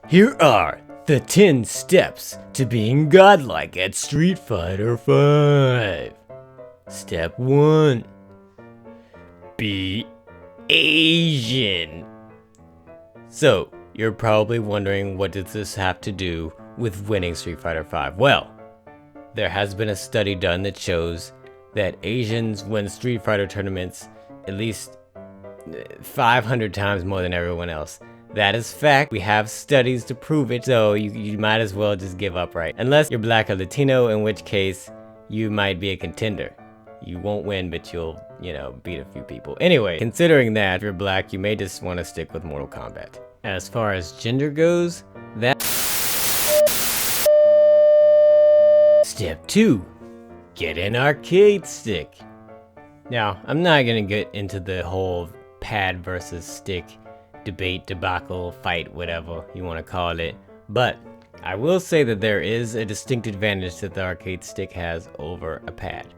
Here are the 10 steps to being godlike at Street Fighter 5. Step 1. Be Asian. So, you're probably wondering, what does this have to do with winning Street Fighter 5? Well, there has been a study done that shows that Asians win Street Fighter tournaments at least 500 times more than everyone else. That is fact. We have studies to prove it, so you might as well just give up, right? Unless you're black or Latino, in which case you might be a contender. You won't win, but you'll, beat a few people. Anyway, considering that, if you're black, you may just want to stick with Mortal Kombat. As far as gender goes, that... Step 2. Get an arcade stick. Now, I'm not gonna get into the whole pad versus stick debate, debacle, fight, whatever you want to call it, but I will say that there is a distinct advantage that the arcade stick has over a pad,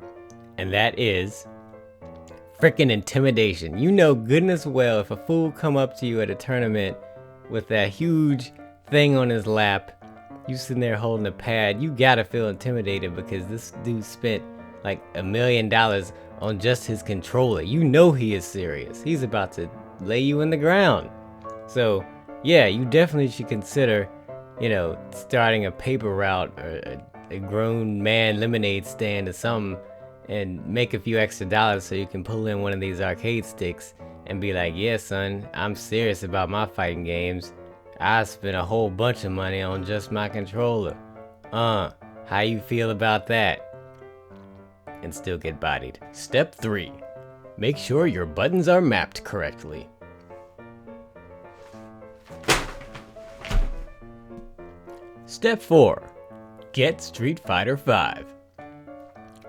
and that is frickin' intimidation. You know goodness well if a fool come up to you at a tournament with that huge thing on his lap, you sitting there holding a pad, you gotta feel intimidated because this dude spent like $1 million on just his controller. You know he is serious. He's about to lay you in the ground. So yeah, you definitely should consider, starting a paper route or a grown man lemonade stand or something and make a few extra dollars so you can pull in one of these arcade sticks and be like, yeah son, I'm serious about my fighting games. I spent a whole bunch of money on just my controller. How you feel about that? And still get bodied. Step 3. Make sure your buttons are mapped correctly. Step 4. Get Street Fighter 5.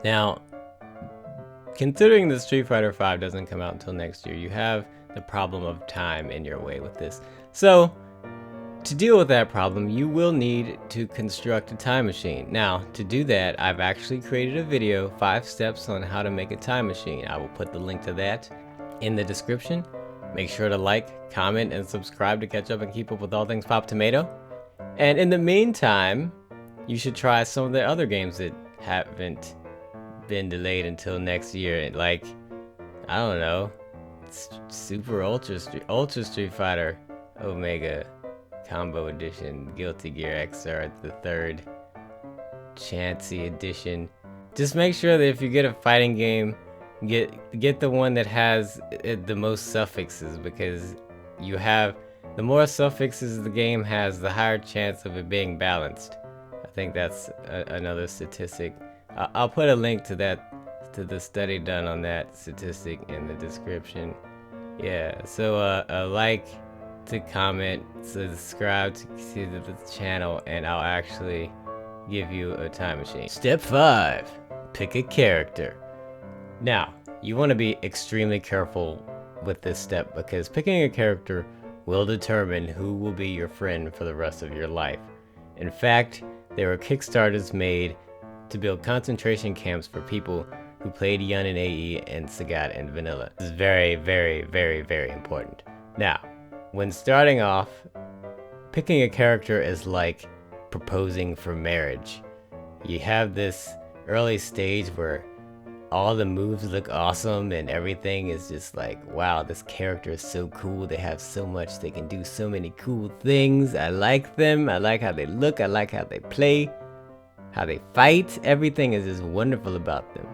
Now, considering that Street Fighter 5 doesn't come out until next year, you have the problem of time in your way with this. So, to deal with that problem, you will need to construct a time machine. Now, to do that, I've actually created a video, 5 steps on how to make a time machine. I will put the link to that in the description. Make sure to like, comment, and subscribe to catch up and keep up with all things PapaTomato. And in the meantime, you should try some of the other games that haven't been delayed until next year. Like, I don't know, Super Ultra Street Fighter Omega Combo Edition, Guilty Gear XR, the 3rd Chancy Edition. Just make sure that if you get a fighting game, get the one that has the most suffixes, because the more suffixes the game has, the higher chance of it being balanced. I think that's another statistic. I'll put a link to the study done on that statistic in the description. Yeah, so like, to comment, subscribe to the channel, and I'll actually give you a time machine. Step 5. Pick a character. Now, you want to be extremely careful with this step, because picking a character will determine who will be your friend for the rest of your life. In fact, there were Kickstarters made to build concentration camps for people who played Yun and AE and Sagat and Vanilla. This is very, very, very, very important. Now, when starting off, picking a character is like proposing for marriage. You have this early stage where all the moves look awesome and everything is just like, wow, this character is so cool. They have so much, they can do so many cool things. I like them. I like how they look. I like how they play, how they fight. Everything is just wonderful about them.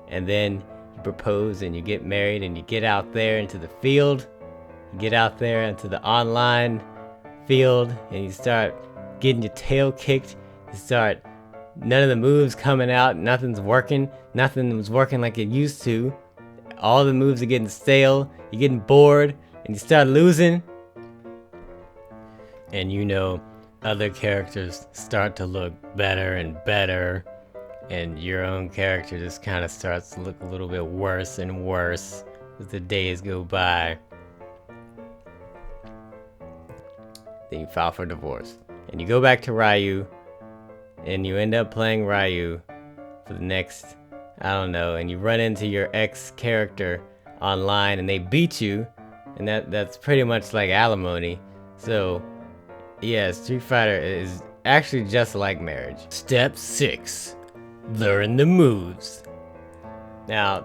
And then you propose and you get married and you get out there into the field. You get out there into the online field and you start getting your tail kicked. You start, none of the moves coming out, nothing's working. Nothing was working like it used to. All the moves are getting stale. You're getting bored and you start losing. And other characters start to look better and better. And your own character just kind of starts to look a little bit worse and worse as the days go by. Then you file for divorce. And you go back to Ryu. And you end up playing Ryu for the next, I don't know, and you run into your ex character online and they beat you. And that's pretty much like alimony. So Yeah, Street Fighter is actually just like marriage. Step 6. Learn the moves. Now,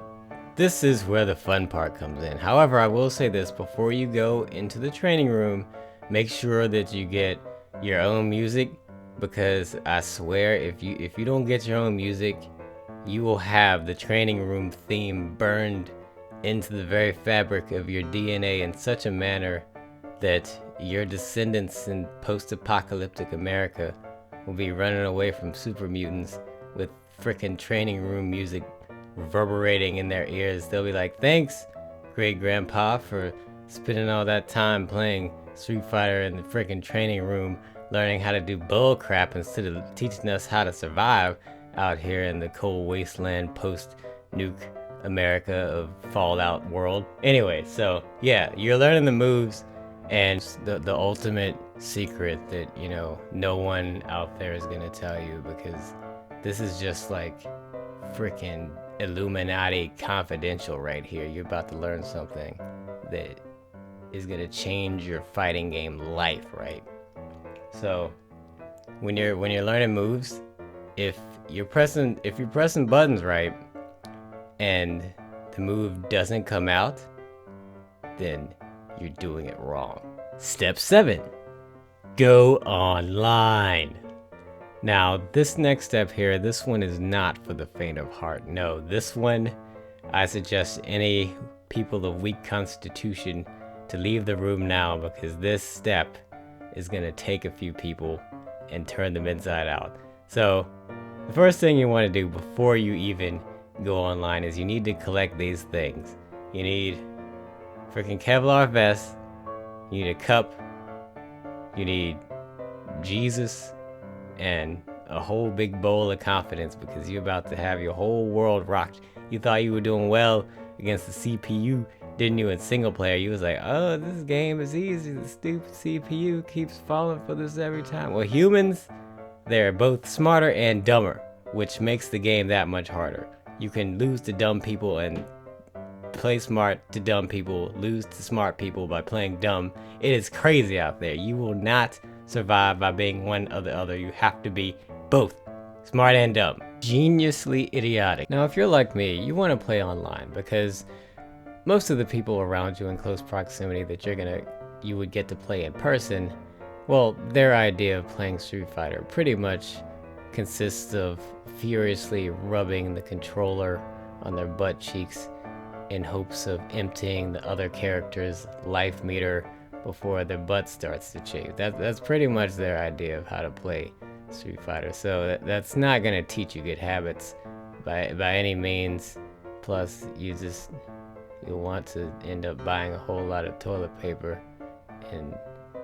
this is where the fun part comes in. However, I will say this, before you go into the training room, make sure that you get your own music, because I swear if you don't get your own music, you will have the training room theme burned into the very fabric of your DNA in such a manner that your descendants in post-apocalyptic America will be running away from super mutants with frickin' training room music reverberating in their ears. They'll be like, thanks, great grandpa, for spending all that time playing Street Fighter in the frickin' training room, learning how to do bull crap instead of teaching us how to survive out here in the cold wasteland post-nuke America of Fallout world. Anyway, so yeah, you're learning the moves, and the ultimate secret that, you know, no one out there is gonna tell you, because this is just like freaking Illuminati confidential right here. You're about to learn something that is gonna change your fighting game life, right? So when you're learning moves, if you're pressing buttons right and the move doesn't come out, then you're doing it wrong. Step 7. Go online. Now, this next step here, this one is not for the faint of heart. No, this one, I suggest any people of weak constitution to leave the room now, because this step is gonna take a few people and turn them inside out. So, the first thing you want to do before you even go online is you need to collect these things. You need freaking Kevlar vest, you need a cup, you need Jesus, and a whole big bowl of confidence, because you're about to have your whole world rocked. You thought you were doing well against the CPU, didn't you, in single player? You was like, oh, this game is easy, the stupid CPU keeps falling for this every time. Well, humans, they're both smarter and dumber, which makes the game that much harder. You can lose to dumb people and play smart to dumb people, lose to smart people by playing dumb. It is crazy out there. You will not survive by being one or the other. You have to be both smart and dumb. Geniusly idiotic. Now, if you're like me, you want to play online, because most of the people around you in close proximity that you would get to play in person, well, their idea of playing Street Fighter pretty much consists of furiously rubbing the controller on their butt cheeks in hopes of emptying the other character's life meter before their butt starts to chafe. That's pretty much their idea of how to play Street Fighter. So that's not gonna teach you good habits by any means. Plus, you'll want to end up buying a whole lot of toilet paper and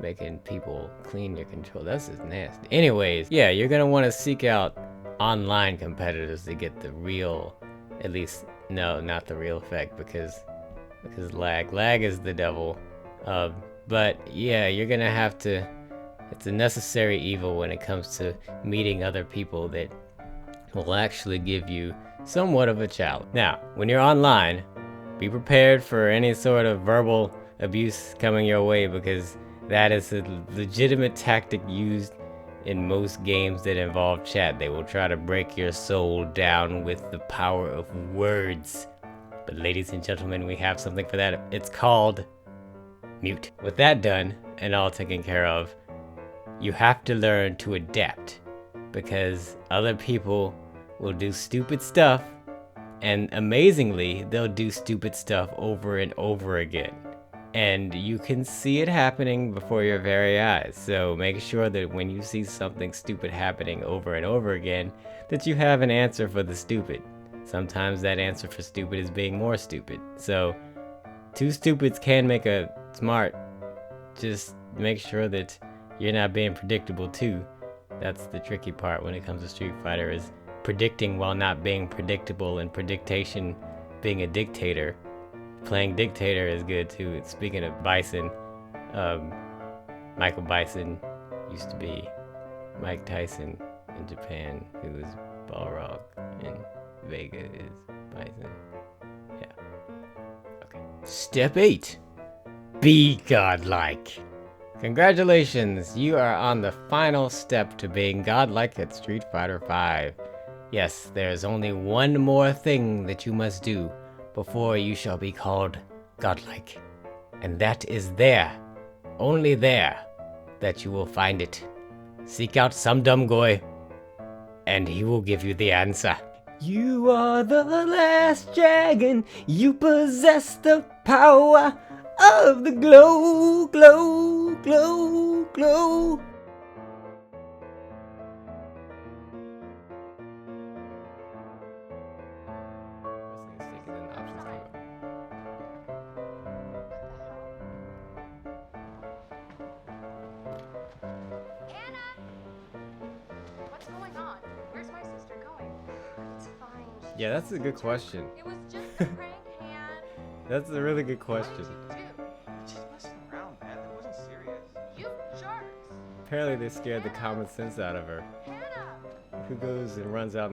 making people clean your control. That's just nasty. Anyways, yeah, you're gonna want to seek out online competitors to get the real, at least, no, not the real effect, because lag is the devil. But yeah, you're gonna have to, it's a necessary evil when it comes to meeting other people that will actually give you somewhat of a challenge. Now, when you're online, be prepared for any sort of verbal abuse coming your way, because that is a legitimate tactic used in most games that involve chat. They will try to break your soul down with the power of words. But ladies and gentlemen, we have something for that. It's called mute. With that done and all taken care of, you have to learn to adapt, because other people will do stupid stuff, and amazingly, they'll do stupid stuff over and over again. And you can see it happening before your very eyes. So make sure that when you see something stupid happening over and over again, that you have an answer for the stupid. Sometimes that answer for stupid is being more stupid. So two stupids can make a smart. Just make sure that you're not being predictable too. That's the tricky part when it comes to Street Fighter, is predicting while not being predictable, and prediction being a dictator. Playing dictator is good too. Speaking of Bison, Michael Bison used to be Mike Tyson in Japan, who was Balrog, and Vega is Bison. Yeah. Okay. Step 8. Be godlike. Congratulations, you are on the final step to being godlike at Street Fighter V. Yes, there's only one more thing that you must do before you shall be called godlike. And that is there, only there, that you will find it. Seek out some dumb guy, and he will give you the answer. You are the last dragon, you possess the power of the glow, glow, glow, glow. What's going on? Where's my sister going? It's fine. Yeah, that's a good question. It was just a prank, Han. That's a really good question. Just messing around, man. That wasn't serious. You jerks! Apparently they scared the common sense out of her. Hannah! Who goes and runs out